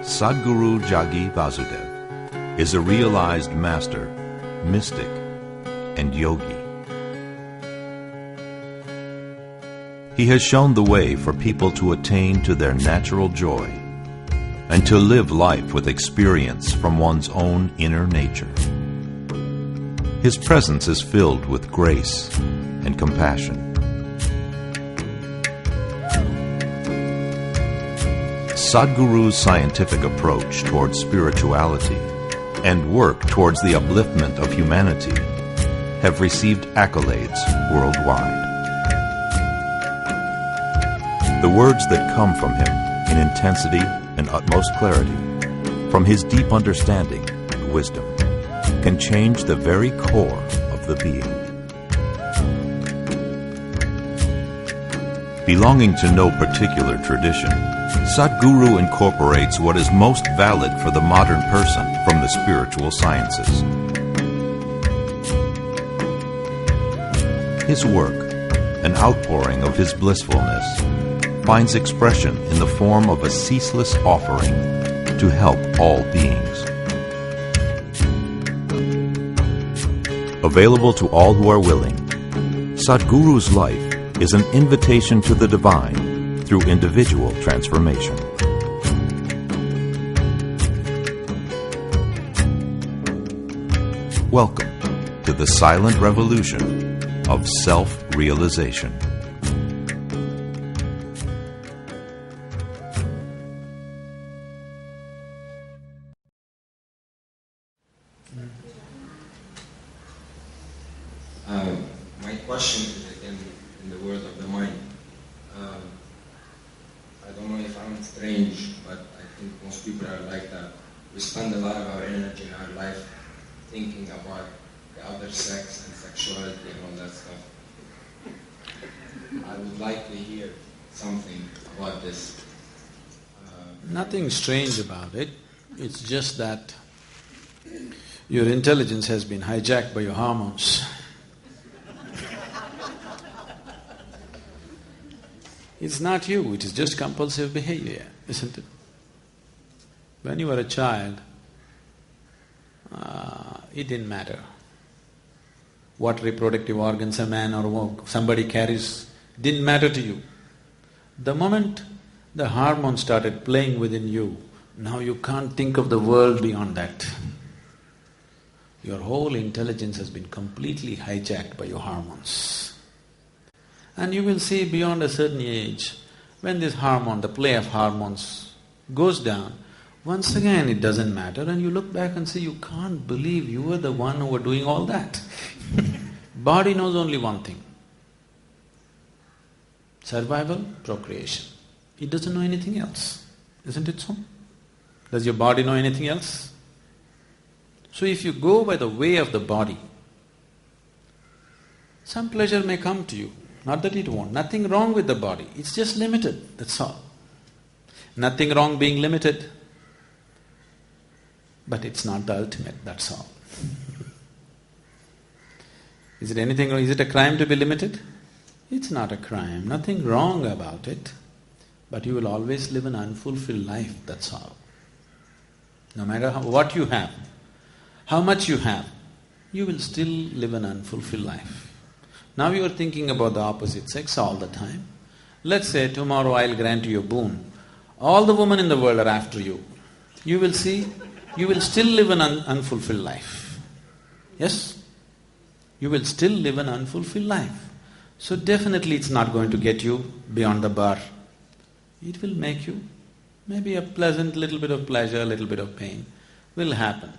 Sadhguru Jagi Vasudev is a realized master, mystic, and yogi. He has shown the way for people to attain to their natural joy and to live life with experience from one's own inner nature. His presence is filled with grace and compassion. Sadhguru's scientific approach towards spirituality and work towards the upliftment of humanity have received accolades worldwide. The words that come from him in intensity and utmost clarity, from his deep understanding and wisdom, can change the very core of the being. Belonging to no particular tradition, Sadhguru incorporates what is most valid for the modern person from the spiritual sciences. His work, an outpouring of his blissfulness, finds expression in the form of a ceaseless offering to help all beings. Available to all who are willing, Sadhguru's life is an invitation to the divine through individual transformation. Welcome to the silent revolution of self-realization. My question is in the world of the mind. I don't know if I'm strange, but I think most people are like that. We spend a lot of our energy in our life thinking about the other sex and sexuality and all that stuff. I would like to hear something about this. Nothing strange about it. It's just that your intelligence has been hijacked by your hormones. It's not you, it is just compulsive behavior, isn't it? When you were a child, it didn't matter what reproductive organs a man or somebody carries, didn't matter to you. The moment the hormones started playing within you, now you can't think of the world beyond that. Your whole intelligence has been completely hijacked by your hormones. And you will see beyond a certain age, when this hormone, the play of hormones goes down, once again it doesn't matter and you look back and say, you can't believe you were the one who were doing all that. Body knows only one thing. Survival, procreation. It doesn't know anything else, isn't it so? Does your body know anything else? So if you go by the way of the body, some pleasure may come to you. Not that it won't. Nothing wrong with the body. It's just limited, that's all. Nothing wrong being limited. But it's not the ultimate, that's all. Is it anything wrong? Is it a crime to be limited? It's not a crime. Nothing wrong about it. But you will always live an unfulfilled life, that's all. No matter what you have, how much you have, you will still live an unfulfilled life. Now you are thinking about the opposite sex all the time. Let's say tomorrow I'll grant you a boon. All the women in the world are after you. You will see, you will still live an unfulfilled life. Yes? You will still live an unfulfilled life. So definitely it's not going to get you beyond the bar. It will make you maybe a pleasant little bit of pleasure, a little bit of pain will happen.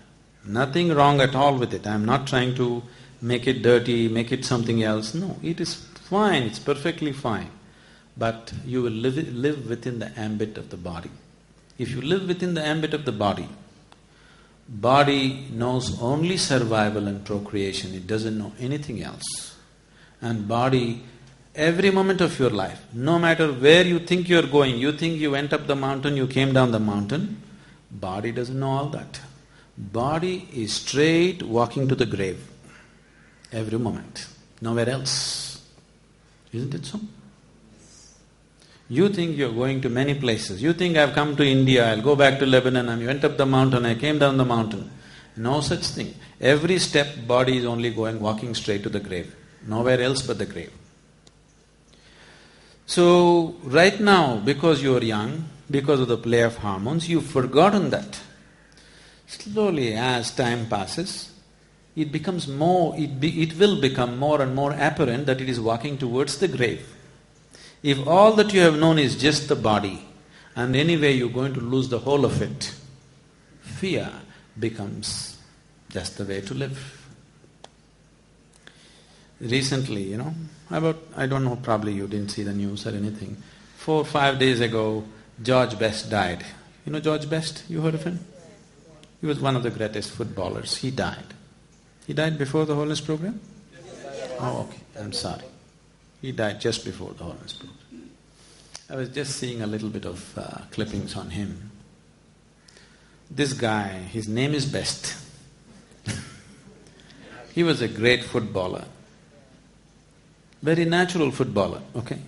Nothing wrong at all with it. I'm not trying to make it dirty, make it something else. No, it is fine, it's perfectly fine. But you will live within the ambit of the body. If you live within the ambit of the body, body knows only survival and procreation, it doesn't know anything else. And body, every moment of your life, no matter where you think you're going, you think you went up the mountain, you came down the mountain, body doesn't know all that. Body is straight walking to the grave. Every moment, nowhere else. Isn't it so? You think you're going to many places. You think I've come to India, I'll go back to Lebanon, I went up the mountain, I came down the mountain. No such thing. Every step, body is only walking straight to the grave. Nowhere else but the grave. So, right now, because you're young, because of the play of hormones, you've forgotten that. Slowly, as time passes, it becomes more… it will become more and more apparent that it is walking towards the grave. If all that you have known is just the body, and anyway you're going to lose the whole of it, fear becomes just the way to live. Recently, I don't know, probably you didn't see the news or anything. 4 or 5 days ago, George Best died. You know George Best? You heard of him? He was one of the greatest footballers. He died. He died before the Holiness program? Oh, okay. I'm sorry. He died just before the Holiness program. I was just seeing a little bit of clippings on him. This guy, his name is Best. He was a great footballer. Very natural footballer, okay?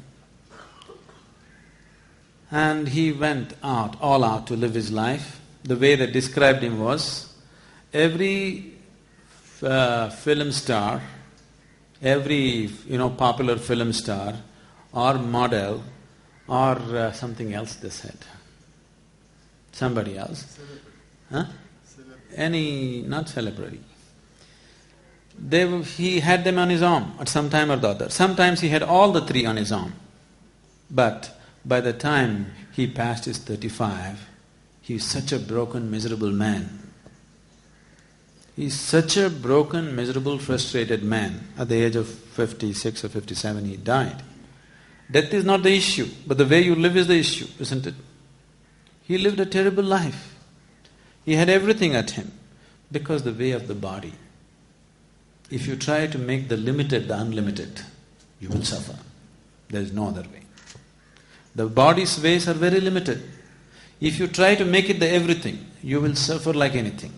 And he went all out to live his life. The way they described him was, every film star, every popular film star or model or something else they said. Somebody else. Huh? Not celebrity. He had them on his arm at some time or the other. Sometimes he had all the three on his arm. But by the time he passed his 35, he's such a broken, miserable man. He's such a broken, miserable, frustrated man. At the age of 56 or 57, he died. Death is not the issue, but the way you live is the issue, isn't it? He lived a terrible life. He had everything at him because the way of the body. If you try to make the limited the unlimited, you will suffer. There is no other way. The body's ways are very limited. If you try to make it the everything, you will suffer like anything.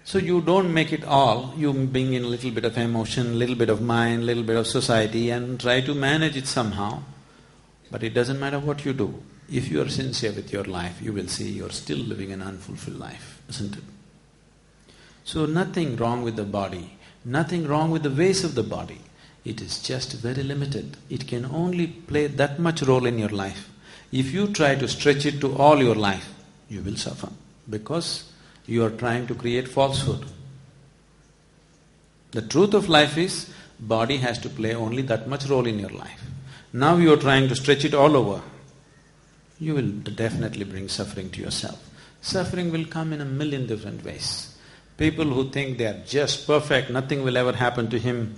So you don't make it all, you bring in a little bit of emotion, a little bit of mind, a little bit of society and try to manage it somehow. But it doesn't matter what you do. If you are sincere with your life, you will see you're still living an unfulfilled life, isn't it? So nothing wrong with the body, nothing wrong with the ways of the body. It is just very limited. It can only play that much role in your life. If you try to stretch it to all your life, you will suffer because you are trying to create falsehood. The truth of life is, body has to play only that much role in your life. Now you are trying to stretch it all over. You will definitely bring suffering to yourself. Suffering will come in a million different ways. People who think they are just perfect, nothing will ever happen to him,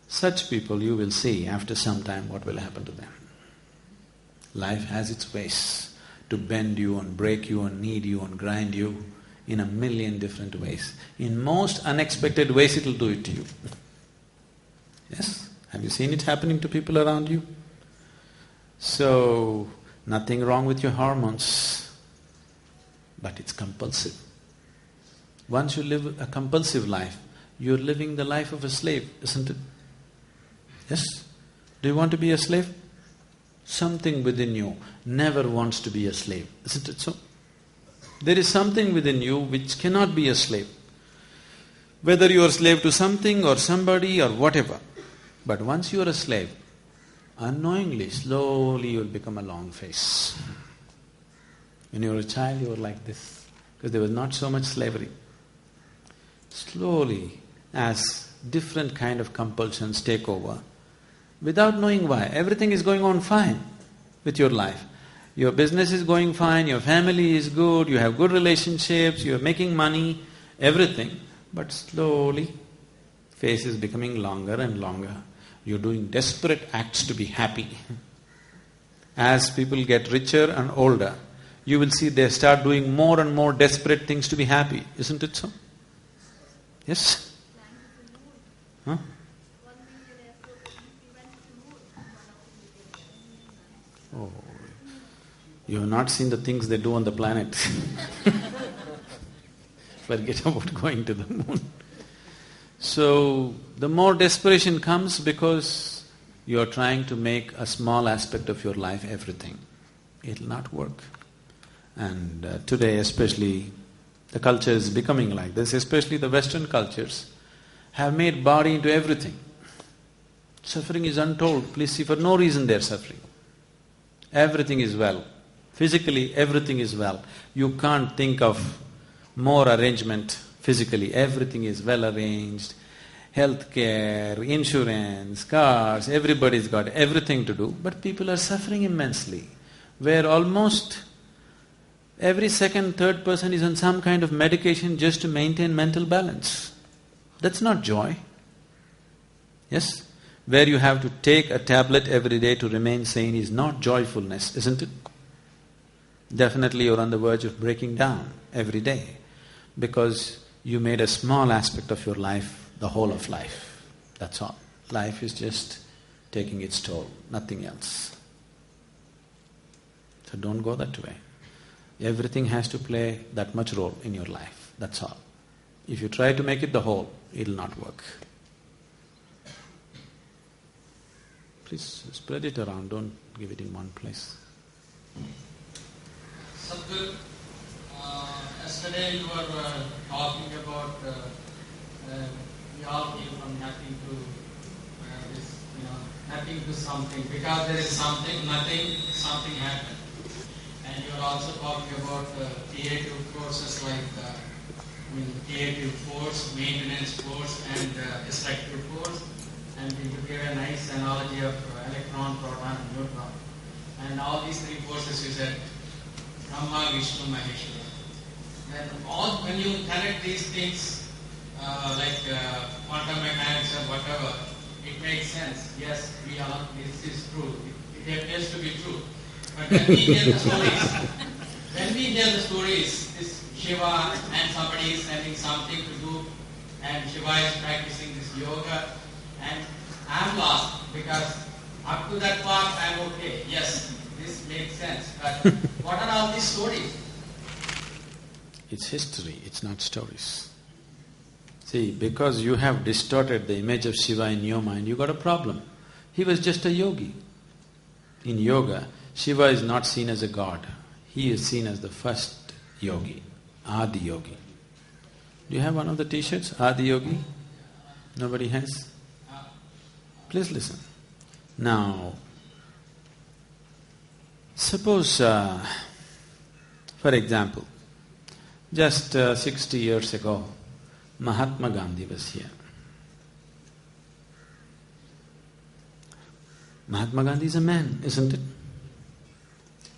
such people you will see after some time what will happen to them. Life has its ways to bend you and break you and knead you and grind you in a million different ways. In most unexpected ways it will do it to you. Yes? Have you seen it happening to people around you? So, nothing wrong with your hormones, but it's compulsive. Once you live a compulsive life, you're living the life of a slave, isn't it? Yes? Do you want to be a slave? Something within you never wants to be a slave, isn't it so? There is something within you which cannot be a slave. Whether you are a slave to something or somebody or whatever. But once you are a slave, unknowingly, slowly you will become a long face. When you were a child, you were like this, because there was not so much slavery. Slowly, as different kind of compulsions take over, without knowing why, everything is going on fine with your life. Your business is going fine, your family is good, you have good relationships, you are making money, everything. But slowly, face is becoming longer and longer. You're doing desperate acts to be happy. As people get richer and older, you will see they start doing more and more desperate things to be happy. Isn't it so? Yes? Huh? Oh, you have not seen the things they do on the planet. Forget about going to the moon. So, the more desperation comes because you're trying to make a small aspect of your life everything. It'll not work. And today especially, the culture is becoming like this, especially the Western cultures have made body into everything. Suffering is untold, please see, for no reason they're suffering. Everything is well. Physically, everything is well. You can't think of more arrangement physically. Everything is well arranged. Healthcare, insurance, cars, everybody's got everything to do, but people are suffering immensely, where almost every second, third person is on some kind of medication just to maintain mental balance. That's not joy. Yes? Where you have to take a tablet every day to remain sane is not joyfulness, isn't it? Definitely you're on the verge of breaking down every day because you made a small aspect of your life the whole of life. That's all. Life is just taking its toll, nothing else. So don't go that way. Everything has to play that much role in your life, that's all. If you try to make it the whole, it'll not work. Please spread it around, don't give it in one place. Sadhguru, yesterday you were talking about we all came from nothing to this, nothing to something. Because there is something, nothing, something happened. And you are also talking about creative forces like creative force, maintenance force, and destructive force. And you gave a nice analogy of electron, proton, and neutron. And all these three forces you said, Brahma, Vishnu, Maheshwara. Then when you connect these things, like quantum mechanics or whatever, it makes sense. Yes, this is true. It appears to be true. But when we hear the stories, this Shiva and somebody is sending something to do, and Shiva is practicing this yoga, and I'm lost because up to that part I'm okay. Yes, this makes sense. But what are all these stories? It's history, it's not stories. See, because you have distorted the image of Shiva in your mind, you got a problem. He was just a yogi. In yoga, Shiva is not seen as a god. He is seen as the first yogi, Adi Yogi. Do you have one of the t-shirts, Adi Yogi? Nobody has? Please listen. Now, suppose, for example, just 60 years ago, Mahatma Gandhi was here. Mahatma Gandhi is a man, isn't it?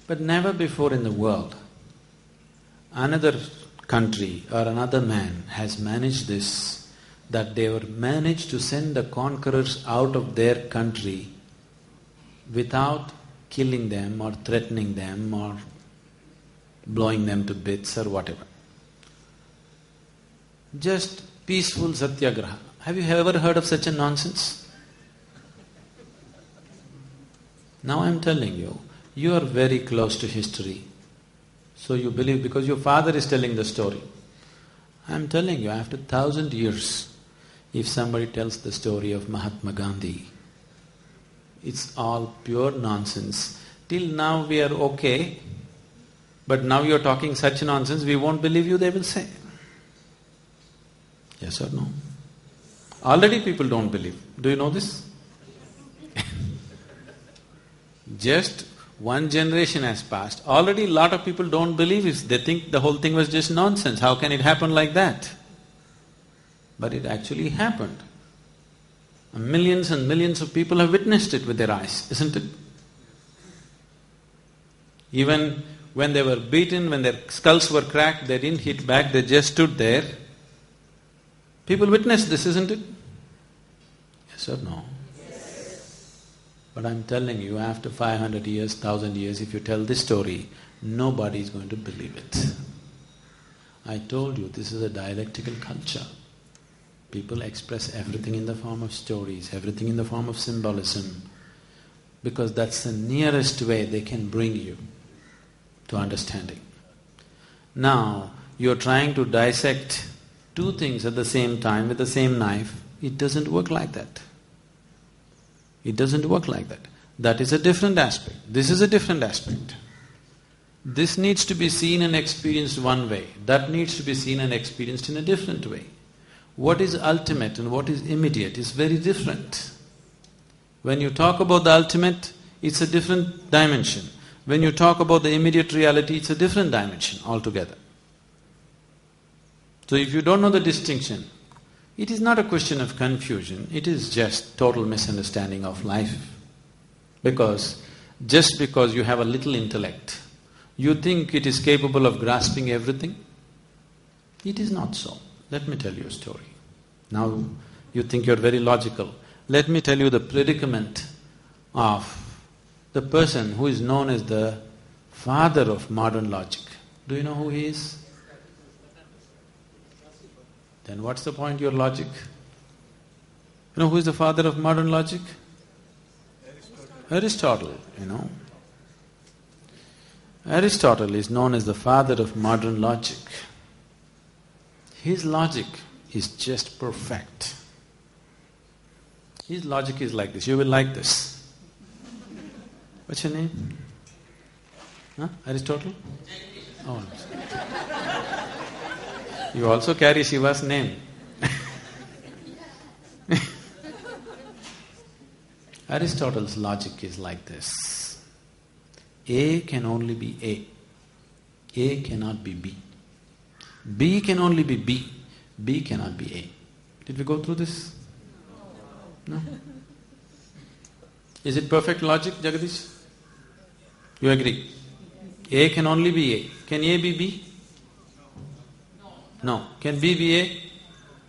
But never before in the world, another country or another man has managed this, that they were managed to send the conquerors out of their country without killing them or threatening them or blowing them to bits or whatever. Just peaceful satyagraha. Have you ever heard of such a nonsense? Now I'm telling you, you are very close to history. So you believe because your father is telling the story. I'm telling you, after 1,000 years, if somebody tells the story of Mahatma Gandhi, it's all pure nonsense. Till now we are okay, but now you're talking such nonsense, we won't believe you, they will say. Yes or no? Already people don't believe. Do you know this? Just one generation has passed. Already a lot of people don't believe it. They think the whole thing was just nonsense. How can it happen like that? But it actually happened. Millions and millions of people have witnessed it with their eyes, isn't it? Even when they were beaten, when their skulls were cracked, they didn't hit back, they just stood there. People witnessed this, isn't it? Yes or no? But I'm telling you, after 500 years, 1,000 years, if you tell this story, nobody is going to believe it. I told you, this is a dialectical culture. People express everything in the form of stories, everything in the form of symbolism, because that's the nearest way they can bring you to understanding. Now, you're trying to dissect two things at the same time with the same knife. It doesn't work like that. It doesn't work like that. That is a different aspect. This is a different aspect. This needs to be seen and experienced one way. That needs to be seen and experienced in a different way. What is ultimate and what is immediate is very different. When you talk about the ultimate, it's a different dimension. When you talk about the immediate reality, it's a different dimension altogether. So if you don't know the distinction, it is not a question of confusion, it is just total misunderstanding of life. Just because you have a little intellect, you think it is capable of grasping everything? It is not so. Let me tell you a story. Now you think you're very logical. Let me tell you the predicament of the person who is known as the father of modern logic. Do you know who he is? Then what's the point of your logic? You know who is the father of modern logic? Aristotle, you know. Aristotle is known as the father of modern logic. His logic is just perfect. His logic is like this, you will like this. What's your name? Huh? Aristotle? Oh, you also carry Shiva's name. Aristotle's logic is like this. A can only be A. A cannot be B. B can only be B. B cannot be A. Did we go through this? No? Is it perfect logic, Jagadish? You agree? A can only be A. Can A be B? No. Can B be A?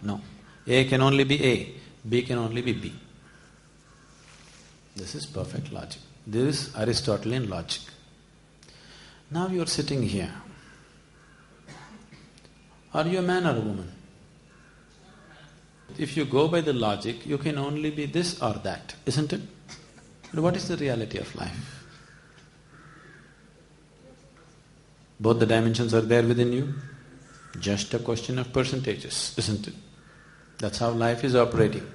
No. A can only be A. B can only be B. This is perfect logic. This is Aristotelian logic. Now you are sitting here. Are you a man or a woman? If you go by the logic, you can only be this or that, isn't it? But what is the reality of life? Both the dimensions are there within you. Just a question of percentages, isn't it? That's how life is operating.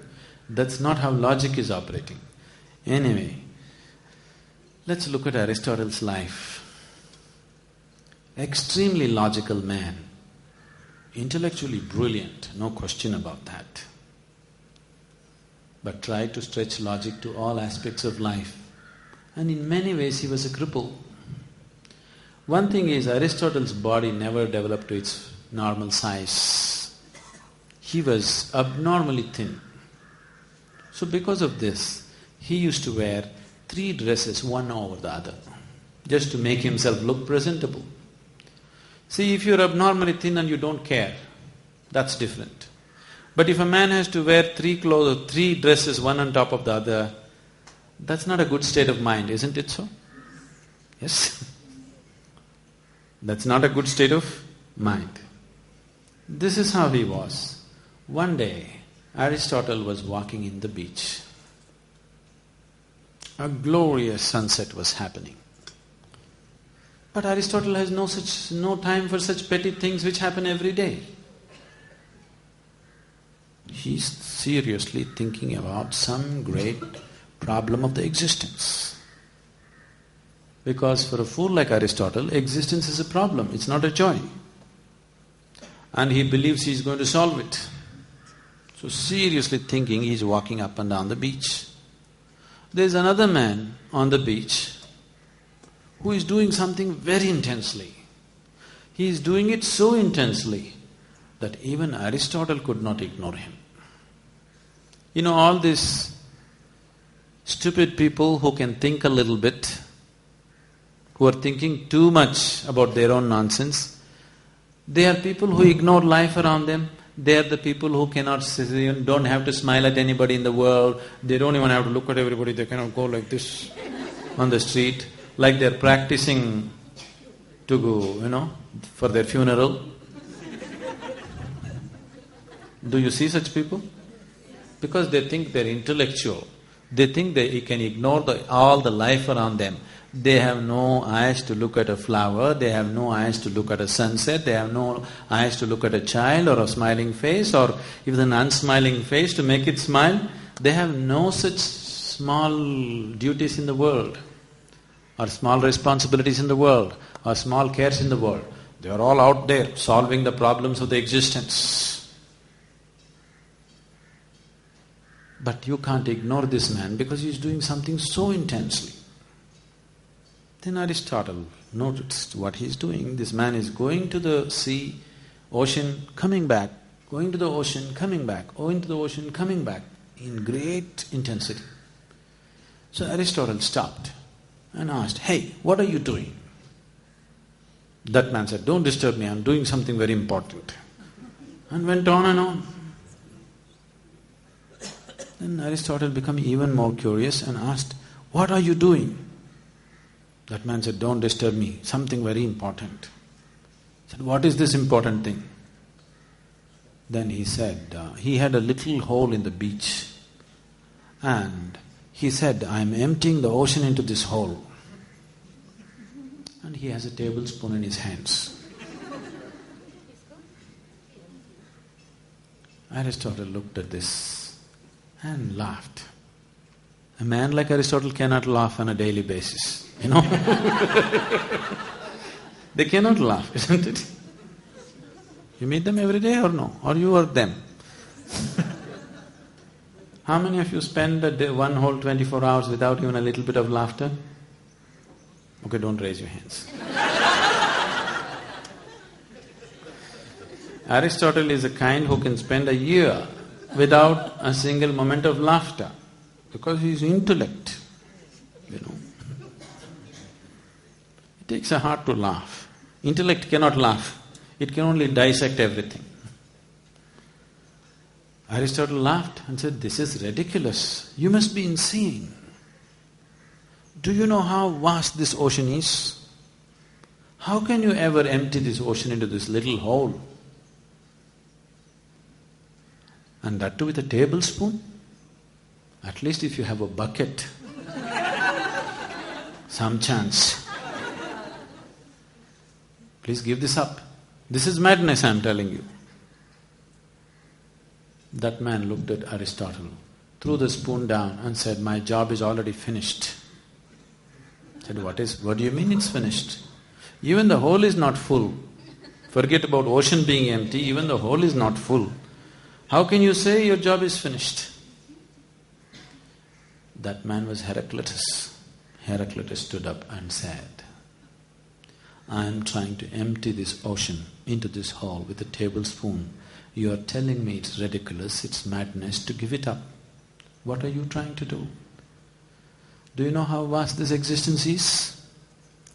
That's not how logic is operating. Anyway, let's look at Aristotle's life. Extremely logical man, intellectually brilliant, no question about that. But tried to stretch logic to all aspects of life. And in many ways he was a cripple. One thing is, Aristotle's body never developed to its normal size. He was abnormally thin. So because of this, he used to wear 3 dresses, one over the other, just to make himself look presentable. See, if you're abnormally thin and you don't care, that's different. But if a man has to wear 3 dresses, one on top of the other, that's not a good state of mind, isn't it so? Yes? That's not a good state of mind. This is how he was. One day, Aristotle was walking in the beach. A glorious sunset was happening. But Aristotle has no time for such petty things which happen every day. He's seriously thinking about some great problem of the existence. Because for a fool like Aristotle, existence is a problem, it's not a joy. And he believes he's going to solve it. So seriously thinking, he's walking up and down the beach. There's another man on the beach who is doing something very intensely. He is doing it so intensely that even Aristotle could not ignore him. You know, all these stupid people who can think a little bit, who are thinking too much about their own nonsense, they are people who ignore life around them. They are the people who don't have to smile at anybody in the world, they don't even have to look at everybody, they cannot go like this on the street, like they're practicing to go, for their funeral. Do you see such people? Because they think they're intellectual, they think they can ignore all the life around them. They have no eyes to look at a flower, they have no eyes to look at a sunset, they have no eyes to look at a child or a smiling face or even an unsmiling face to make it smile. They have no such small duties in the world, or small responsibilities in the world, or small cares in the world. They are all out there solving the problems of the existence. But you can't ignore this man because he is doing something so intensely. Then Aristotle noticed what he is doing. This man is going to the sea, ocean, coming back, going to the ocean, coming back, going to the ocean, coming back, in great intensity. So Aristotle stopped and asked, "Hey, what are you doing?" That man said, "Don't disturb me, I'm doing something very important." And went on and on. Then Aristotle became even more curious and asked, "What are you doing?" That man said, "Don't disturb me, something very important." He said, "What is this important thing?" Then he said, he had a little hole in the beach, and he said, "I am emptying the ocean into this hole." And he has a tablespoon in his hands. Aristotle looked at this and laughed. A man like Aristotle cannot laugh on a daily basis, you know. They cannot laugh, isn't it? You meet them every day or no? Or you are them? How many of you spend a day, one whole 24 hours without even a little bit of laughter? Okay, don't raise your hands. Aristotle is the kind who can spend a year without a single moment of laughter because he is intellect, you know. It takes a heart to laugh. Intellect cannot laugh, it can only dissect everything. Aristotle laughed and said, "This is ridiculous. You must be insane. Do you know how vast this ocean is? How can you ever empty this ocean into this little hole? And that too with a tablespoon? At least if you have a bucket, some chance. Please give this up. This is madness, I am telling you." That man looked at Aristotle, threw the spoon down and said, "My job is already finished." Said, what do you mean it's finished? Even the hole is not full. Forget about ocean being empty, even the hole is not full. How can you say your job is finished? That man was Heraclitus. Heraclitus stood up and said, "I am trying to empty this ocean into this hole with a tablespoon. You are telling me it's ridiculous, it's madness to give it up. What are you trying to do? Do you know how vast this existence is?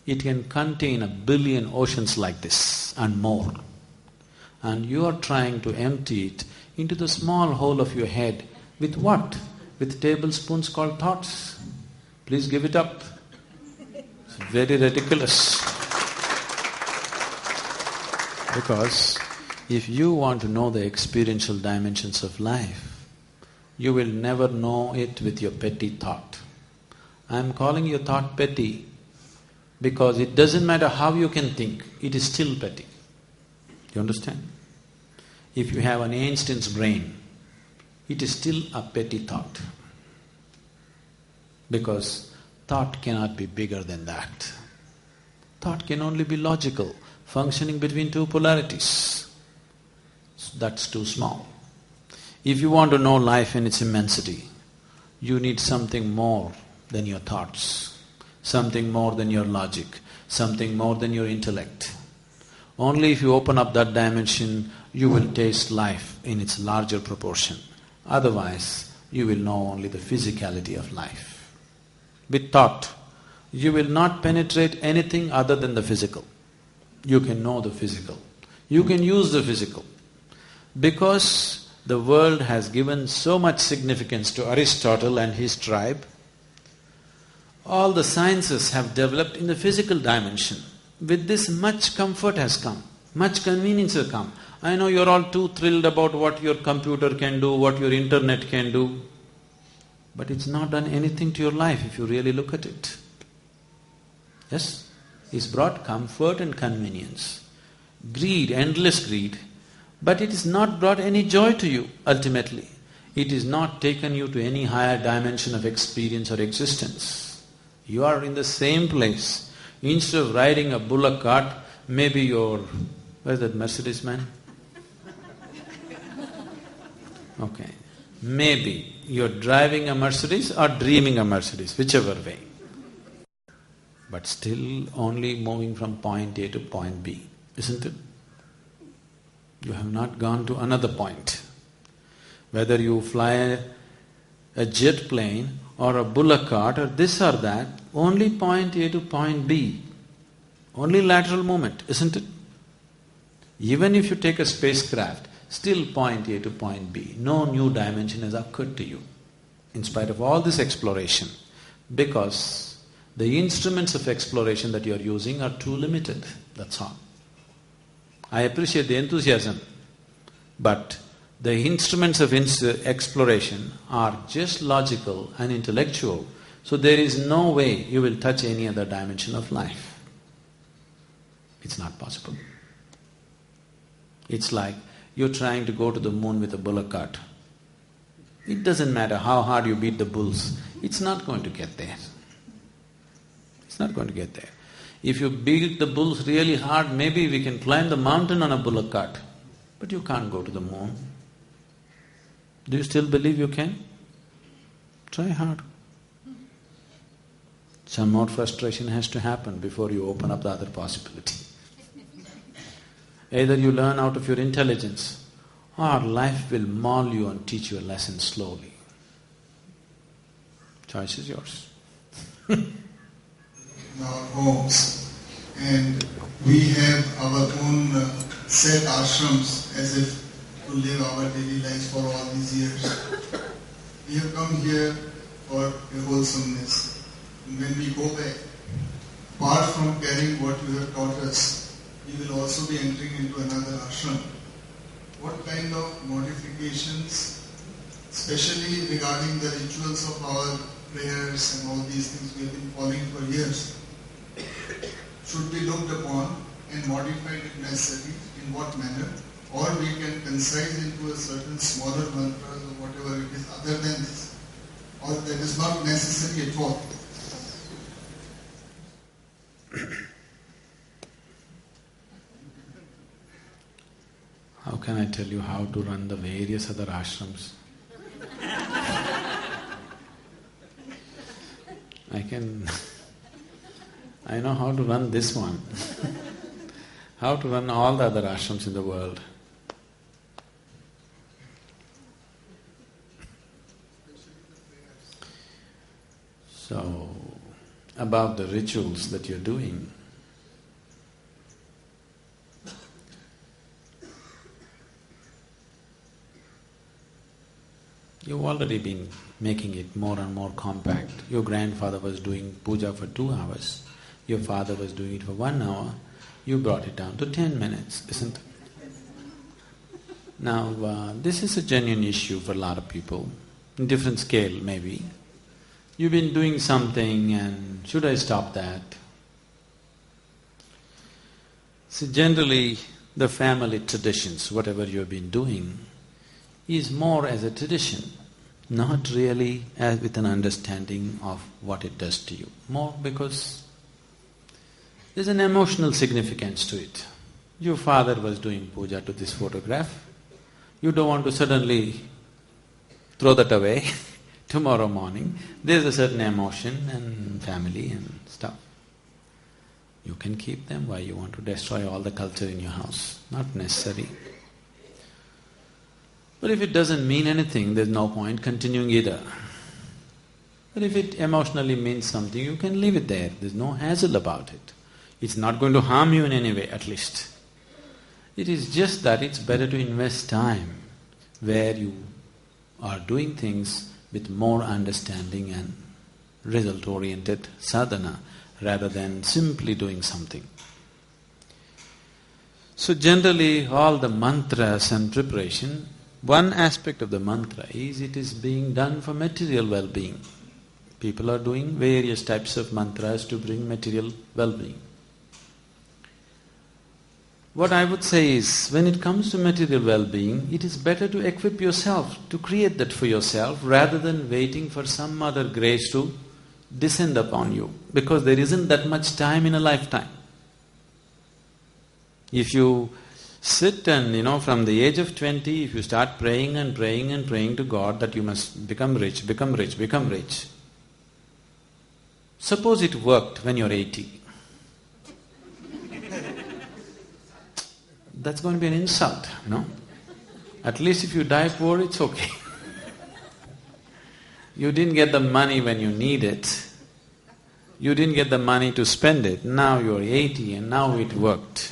It can contain 1 billion oceans like this and more. And you are trying to empty it into the small hole of your head with what? With tablespoons called thoughts. Please give it up. It's very ridiculous." Because if you want to know the experiential dimensions of life, you will never know it with your petty thought. I am calling your thought petty because it doesn't matter how you can think, it is still petty. You understand? If you have an Einstein's brain, it is still a petty thought. Because thought cannot be bigger than that. Thought can only be logical, functioning between two polarities. That's too small. If you want to know life in its immensity, you need something more than your thoughts, something more than your logic, something more than your intellect. Only if you open up that dimension, you will taste life in its larger proportion. Otherwise, you will know only the physicality of life. With thought, you will not penetrate anything other than the physical. You can know the physical. You can use the physical. Because the world has given so much significance to Aristotle and his tribe, all the sciences have developed in the physical dimension. With this, much comfort has come, much convenience has come. I know you're all too thrilled about what your computer can do, what your internet can do, but it's not done anything to your life if you really look at it. Yes? It's brought comfort and convenience. Greed, endless greed, but it has not brought any joy to you ultimately. It is not taken you to any higher dimension of experience or existence. You are in the same place. Instead of riding a bullock cart, maybe you're… where's that Mercedes man? Okay. Maybe you're driving a Mercedes or dreaming a Mercedes, whichever way. But still only moving from point A to point B, isn't it? You have not gone to another point. Whether you fly a jet plane or a bullock cart or this or that, only point A to point B, only lateral movement, isn't it? Even if you take a spacecraft, still point A to point B, no new dimension has occurred to you, in spite of all this exploration, because the instruments of exploration that you are using are too limited, that's all. I appreciate the enthusiasm, but the instruments of exploration are just logical and intellectual, so there is no way you will touch any other dimension of life. It's not possible. It's like you're trying to go to the moon with a bullock cart. It doesn't matter how hard you beat the bulls, it's not going to get there. It's not going to get there. If you beat the bulls really hard, maybe we can climb the mountain on a bullock cart, but you can't go to the moon. Do you still believe you can? Try hard. Some more frustration has to happen before you open up the other possibility. Either you learn out of your intelligence, or life will maul you and teach you a lesson slowly. Choice is yours. In our homes, and we have our own set ashrams as if to live our daily lives for all these years. We have come here for a wholesomeness. And when we go back, apart from carrying what you have taught us, we will also be entering into another ashram. What kind of modifications, especially regarding the rituals of our prayers and all these things we have been following for years, should be looked upon and modified if necessary, in what manner? Or we can concise into a certain smaller mantra or whatever it is other than this, or that is not necessary at all. How can I tell you how to run the various other ashrams? I know how to run this one. How to run all the other ashrams in the world. So, about the rituals that you're doing, you've already been making it more and more compact. Your grandfather was doing puja for 2 hours, your father was doing it for 1 hour, you brought it down to 10 minutes, isn't it? Now, this is a genuine issue for a lot of people, in different scale maybe. You've been doing something and should I stop that? So generally, the family traditions, whatever you've been doing, is more as a tradition, not really as with an understanding of what it does to you. More because there's an emotional significance to it. Your father was doing puja to this photograph. You don't want to suddenly throw that away tomorrow morning. There's a certain emotion and family and stuff. You can keep them. Why you want to destroy all the culture in your house? Not necessary. But if it doesn't mean anything, there's no point continuing either. But if it emotionally means something, you can leave it there. There's no hassle about it. It's not going to harm you in any way, at least. It is just that it's better to invest time where you are doing things with more understanding and result-oriented sadhana rather than simply doing something. So generally, all the mantras and preparation, one aspect of the mantra is it is being done for material well-being. People are doing various types of mantras to bring material well-being. What I would say is, when it comes to material well-being, it is better to equip yourself, to create that for yourself, rather than waiting for some other grace to descend upon you, because there isn't that much time in a lifetime. If you sit and, from the age of 20, if you start praying and praying and praying to God that you must become rich, become rich, become rich. Suppose it worked when you're 80. That's going to be an insult. At least if you die poor, it's okay. You didn't get the money when you need it. You didn't get the money to spend it. Now you're 80 and now it worked.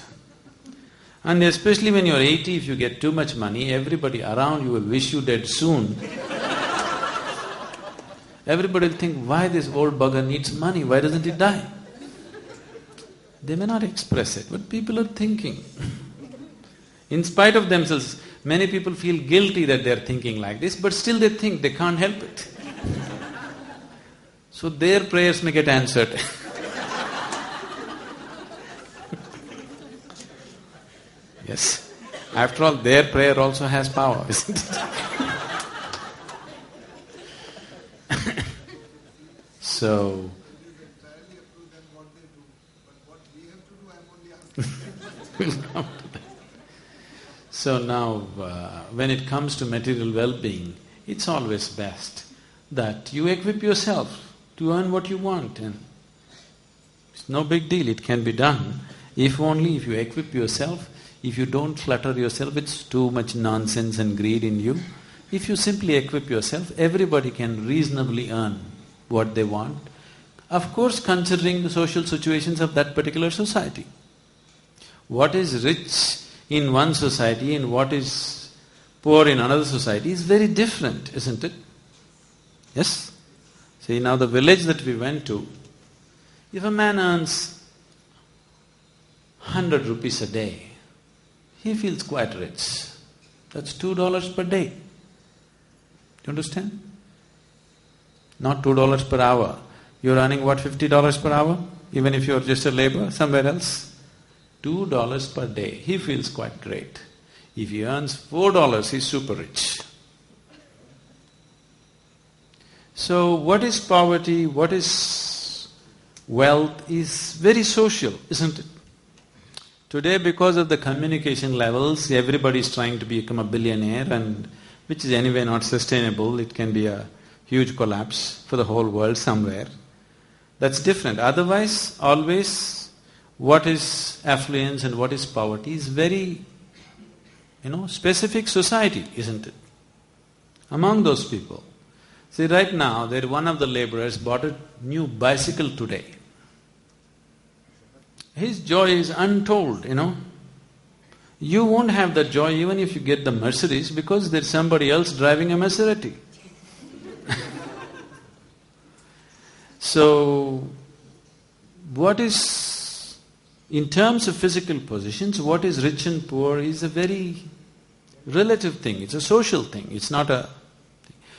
And especially when you're 80, if you get too much money, everybody around you will wish you dead soon. Everybody will think, why this old bugger needs money, why doesn't he die? They may not express it, but people are thinking. In spite of themselves, many people feel guilty that they're thinking like this, but still they think, they can't help it. So their prayers may get answered. Yes. After all, their prayer also has power, isn't it? So… We'll come to that. So now, when it comes to material well-being, it's always best that you equip yourself to earn what you want, and it's no big deal, it can be done. If you equip yourself, if you don't clutter yourself with too much nonsense and greed in you, if you simply equip yourself, everybody can reasonably earn what they want, of course considering the social situations of that particular society. What is rich in one society and what is poor in another society is very different, isn't it? Yes? See, now the village that we went to, if a man earns 100 rupees a day, he feels quite rich. That's $2 per day. Do you understand? Not $2 per hour. You're earning what, $50 per hour? Even if you're just a laborer somewhere else? $2 per day, he feels quite great. If he earns $4, he's super rich. So what is poverty, what is wealth is very social, isn't it? Today, because of the communication levels, everybody is trying to become a billionaire, and which is anyway not sustainable, it can be a huge collapse for the whole world somewhere. That's different. Otherwise, always what is affluence and what is poverty is very, specific society, isn't it? Among those people. See, right now, one of the laborers bought a new bicycle today. His joy is untold, You won't have that joy even if you get the Mercedes, because there's somebody else driving a Maserati. So, what is… in terms of physical positions, what is rich and poor is a very relative thing, it's a social thing, it's not a…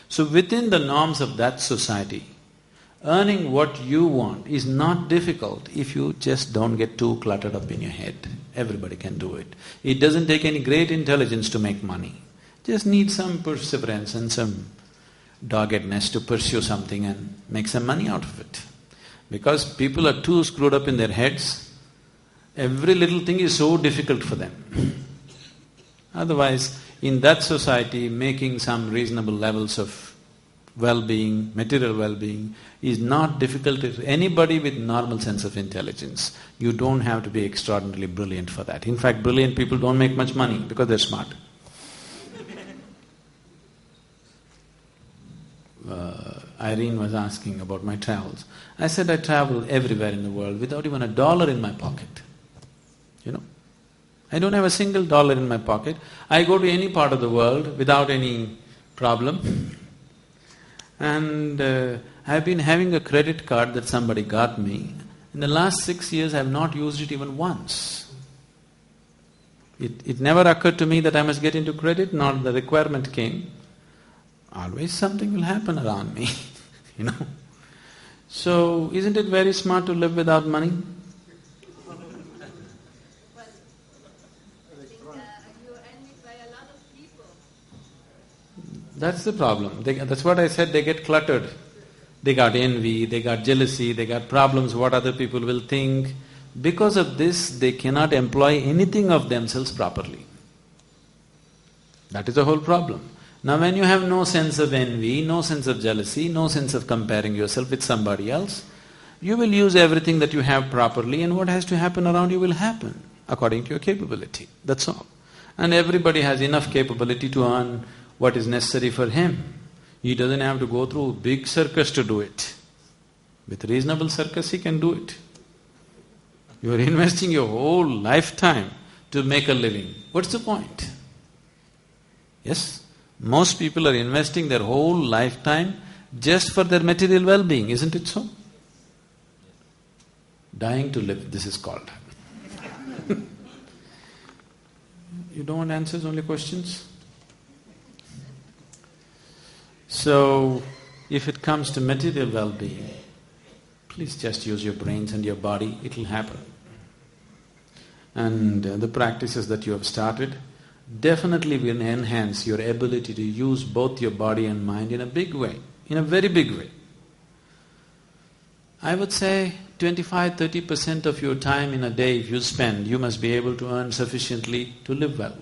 So within the norms of that society, earning what you want is not difficult if you just don't get too cluttered up in your head. Everybody can do it. It doesn't take any great intelligence to make money. Just need some perseverance and some doggedness to pursue something and make some money out of it. Because people are too screwed up in their heads, every little thing is so difficult for them. Otherwise, in that society, making some reasonable levels of well-being, material well-being, is not difficult to anybody with normal sense of intelligence. You don't have to be extraordinarily brilliant for that. In fact, brilliant people don't make much money because they're smart. Irene was asking about my travels. I said I travel everywhere in the world without even $1 in my pocket. I don't have a single dollar in my pocket. I go to any part of the world without any problem. And I've been having a credit card that somebody got me. In the last 6 years, I have not used it even once. It never occurred to me that I must get into credit, nor the requirement came. Always something will happen around me, So, isn't it very smart to live without money? That's the problem. That's what I said, they get cluttered. They got envy, they got jealousy, they got problems, what other people will think. Because of this, they cannot employ anything of themselves properly. That is the whole problem. Now when you have no sense of envy, no sense of jealousy, no sense of comparing yourself with somebody else, you will use everything that you have properly and what has to happen around you will happen according to your capability, that's all. And everybody has enough capability to earn what is necessary for him. He doesn't have to go through big circus to do it. With reasonable circus, he can do it. You are investing your whole lifetime to make a living. What's the point? Yes? Most people are investing their whole lifetime just for their material well-being, isn't it so? Dying to live, this is called. You don't want answers, only questions? So, if it comes to material well-being, please just use your brains and your body, it'll happen. And the practices that you have started definitely will enhance your ability to use both your body and mind in a big way, in a very big way. I would say 25–30% of your time in a day if you spend, you must be able to earn sufficiently to live well.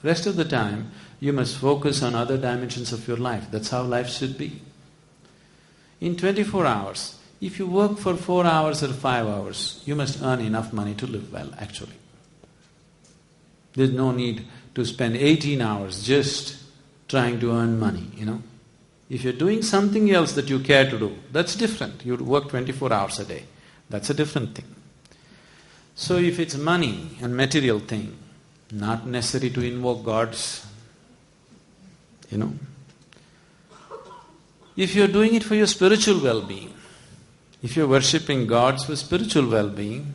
Rest of the time, you must focus on other dimensions of your life. That's how life should be. In 24 hours, if you work for 4 hours or 5 hours, you must earn enough money to live well, actually. There's no need to spend 18 hours just trying to earn money, If you're doing something else that you care to do, that's different. You work 24 hours a day. That's a different thing. So if it's money and material thing, not necessary to invoke gods, If you're doing it for your spiritual well-being, if you're worshipping gods for spiritual well-being,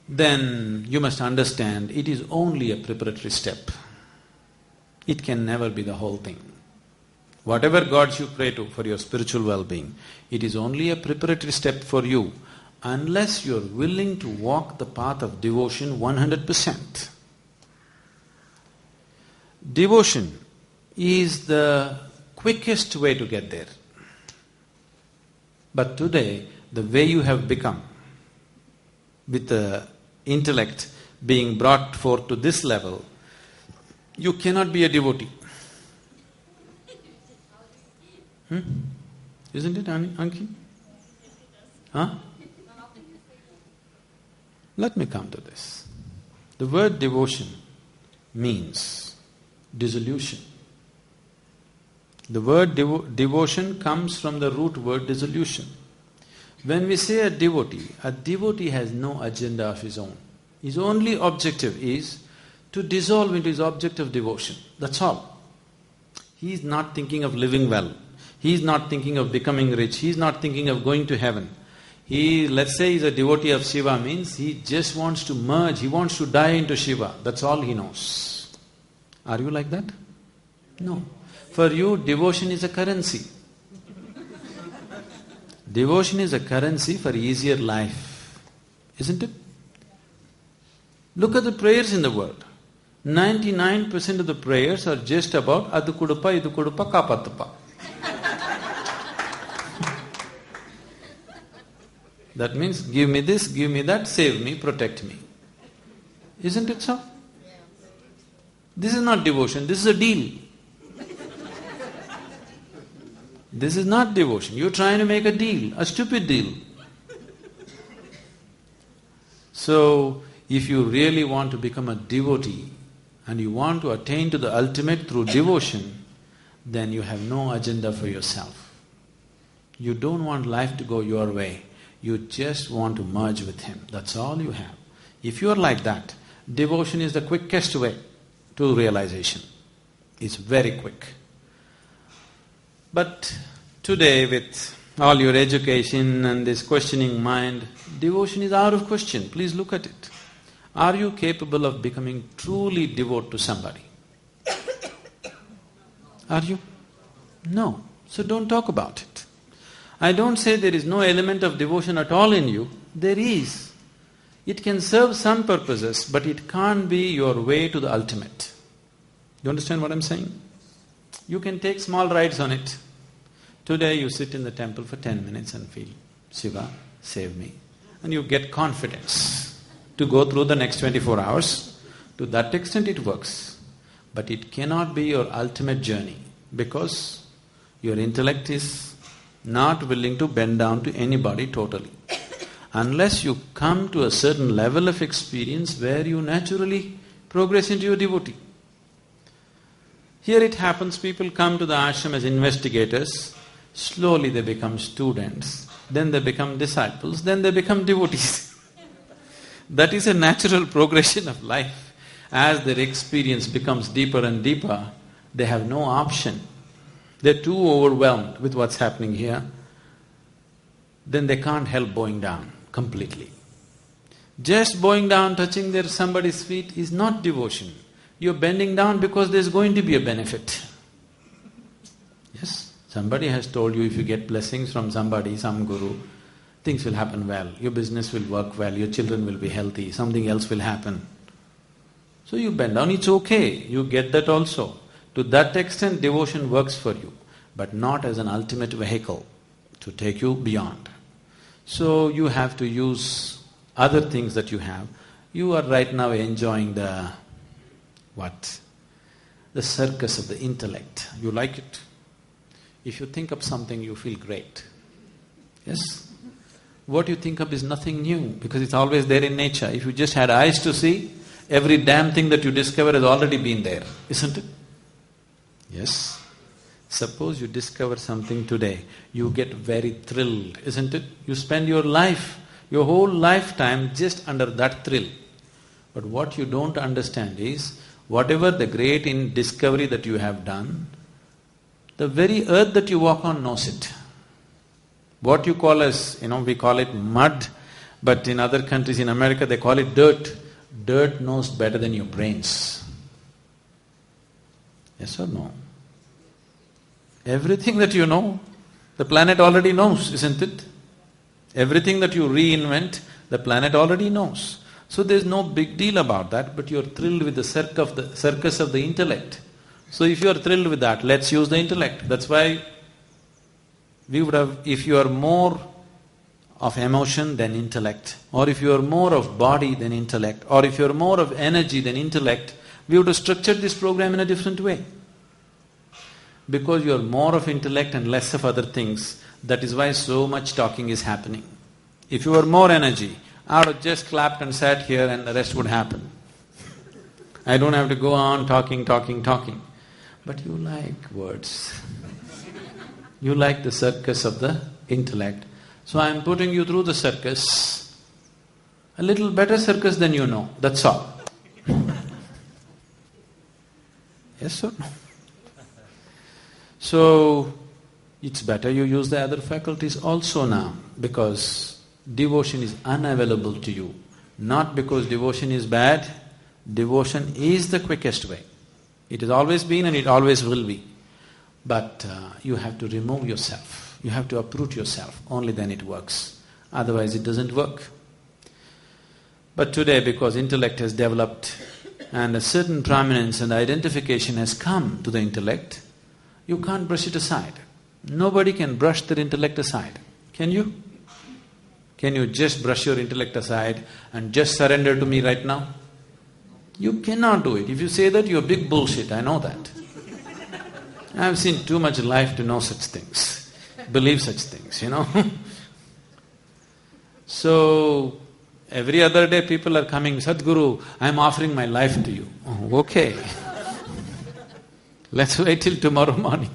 then you must understand it is only a preparatory step. It can never be the whole thing. Whatever gods you pray to for your spiritual well-being, it is only a preparatory step for you unless you're willing to walk the path of devotion 100%. Devotion is the quickest way to get there. But today, the way you have become, with the intellect being brought forth to this level, you cannot be a devotee. Isn't it, Anki? Huh? Let me come to this. The word devotion means dissolution. The word devotion comes from the root word dissolution. When we say a devotee has no agenda of his own. His only objective is to dissolve into his object of devotion. That's all. He is not thinking of living well. He is not thinking of becoming rich. He is not thinking of going to heaven. Let's say he's a devotee of Shiva, means he just wants to merge, he wants to die into Shiva. That's all he knows. Are you like that? No. For you, devotion is a currency. Devotion is a currency for easier life, isn't it? Look at the prayers in the world. 99% of the prayers are just about adu kudupa, idu kudupa, kapattupa. That means, give me this, give me that, save me, protect me. Isn't it so? This is not devotion, this is a deal. This is not devotion, you're trying to make a deal, a stupid deal. So, if you really want to become a devotee and you want to attain to the ultimate through devotion, then you have no agenda for yourself. You don't want life to go your way. You just want to merge with Him. That's all you have. If you are like that, devotion is the quickest way to realization. It's very quick. But today, with all your education and this questioning mind, devotion is out of question. Please look at it. Are you capable of becoming truly devout to somebody? Are you? No. So don't talk about it. I don't say there is no element of devotion at all in you. There is. It can serve some purposes, but it can't be your way to the ultimate. You understand what I'm saying? You can take small rides on it. Today you sit in the temple for 10 minutes and feel, Shiva, save me. And you get confidence to go through the next 24 hours. To that extent it works. But it cannot be your ultimate journey because your intellect is not willing to bend down to anybody totally. Unless you come to a certain level of experience where you naturally progress into your devotee. Here it happens, people come to the ashram as investigators, slowly they become students, then they become disciples, then they become devotees. That is a natural progression of life. As their experience becomes deeper and deeper, they have no option. They're too overwhelmed with what's happening here, then they can't help bowing down completely. Just bowing down, touching somebody's feet is not devotion. You're bending down because there's going to be a benefit. Yes, somebody has told you if you get blessings from somebody, some guru, things will happen well, your business will work well, your children will be healthy, something else will happen. So you bend down, it's okay, you get that also. To that extent devotion works for you, but not as an ultimate vehicle to take you beyond. So you have to use other things that you have. You are right now enjoying the circus of the intellect. You like it. If you think up something, you feel great. Yes? What you think up is nothing new because it's always there in nature. If you just had eyes to see, every damn thing that you discover has already been there, isn't it? Yes. Suppose you discover something today, you get very thrilled, isn't it? You spend your life, your whole lifetime just under that thrill. But what you don't understand is, whatever the great discovery that you have done, the very earth that you walk on knows it. What you call as, we call it mud, but in other countries, in America, they call it dirt. Dirt knows better than your brains. Yes or no? Everything that you know, the planet already knows, isn't it? Everything that you reinvent, the planet already knows. So there's no big deal about that, but you're thrilled with the circus of the intellect. So if you're thrilled with that, let's use the intellect. That's why we would have, if you are more of emotion than intellect, or if you are more of body than intellect, or if you're more of energy than intellect, we would have structured this program in a different way. Because you're more of intellect and less of other things, that is why so much talking is happening. If you were more energy, I would have just clapped and sat here and the rest would happen. I don't have to go on talking. But you like words. You like the circus of the intellect. So I'm putting you through the circus, a little better circus than you know, that's all. Yes or no? So, it's better you use the other faculties also now, because devotion is unavailable to you. Not because devotion is bad, devotion is the quickest way. It has always been and it always will be. But you have to remove yourself, you have to uproot yourself, only then it works. Otherwise it doesn't work. But today, because intellect has developed and a certain prominence and identification has come to the intellect, you can't brush it aside. Nobody can brush their intellect aside. Can you? Can you just brush your intellect aside and just surrender to me right now? You cannot do it. If you say that, you're big bullshit, I know that. I've seen too much life to know such things, believe such things, So, every other day people are coming, Sadhguru, I'm offering my life to you. Oh, okay. Let's wait till tomorrow morning.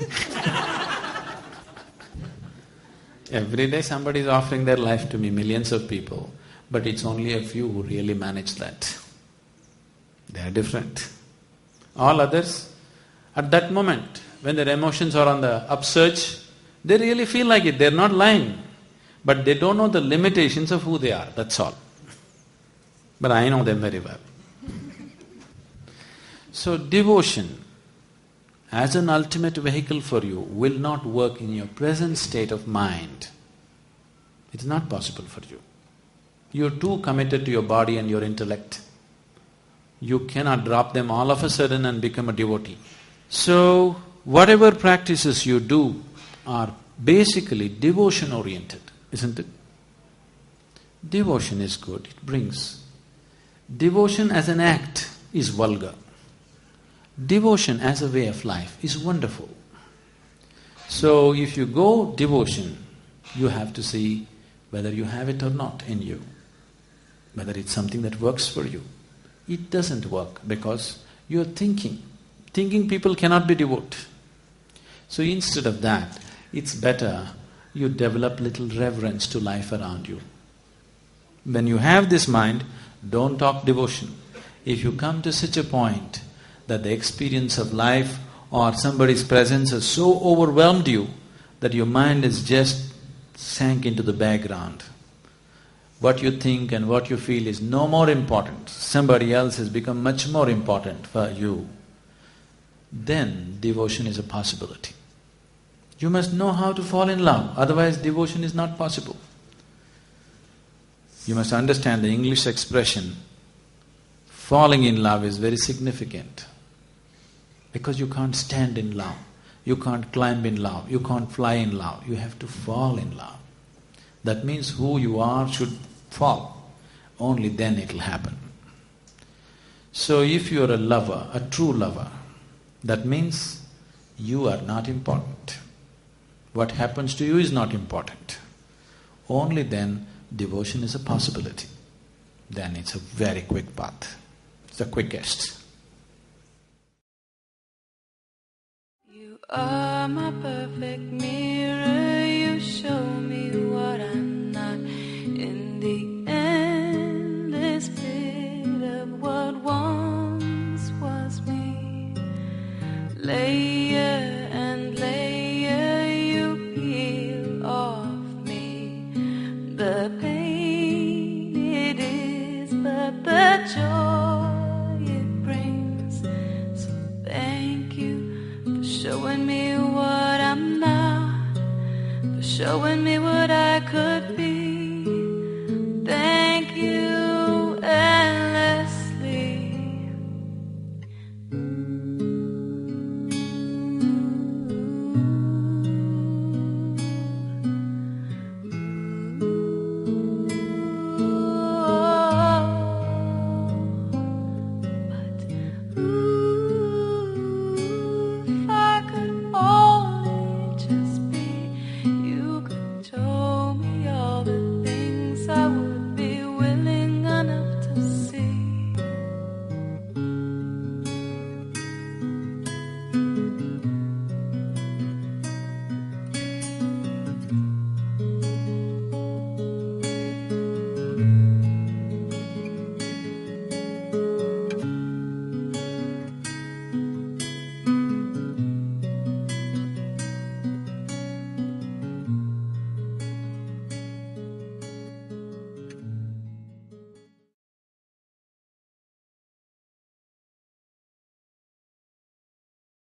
Every day somebody is offering their life to me, millions of people, but it's only a few who really manage that. They are different. All others, at that moment, when their emotions are on the upsurge, they really feel like it, they're not lying. But they don't know the limitations of who they are, that's all. But I know them very well. So devotion, as an ultimate vehicle for you, will not work in your present state of mind. It's not possible for you. You're too committed to your body and your intellect. You cannot drop them all of a sudden and become a devotee. So, whatever practices you do are basically devotion-oriented, isn't it? Devotion is good, it brings. Devotion as an act is vulgar. Devotion as a way of life is wonderful. So, if you go devotion, you have to see whether you have it or not in you, whether it's something that works for you. It doesn't work because you're thinking. Thinking people cannot be devout. So instead of that, it's better you develop little reverence to life around you. When you have this mind, don't talk devotion. If you come to such a point that the experience of life or somebody's presence has so overwhelmed you that your mind is just sank into the background, what you think and what you feel is no more important, somebody else has become much more important for you, then devotion is a possibility. You must know how to fall in love, otherwise devotion is not possible. You must understand the English expression, falling in love is very significant. Because you can't stand in love, you can't climb in love, you can't fly in love, you have to fall in love. That means who you are should fall, only then it'll happen. So if you're a lover, a true lover, that means you are not important. What happens to you is not important. Only then devotion is a possibility. Then it's a very quick path. It's the quickest. You are my perfect mirror, you show me what I'm not. In the endless pit of what once was me, layer and layer you peel off me. The pain it is, but the joy it brings. So thank you for showing me what I'm not, for showing me what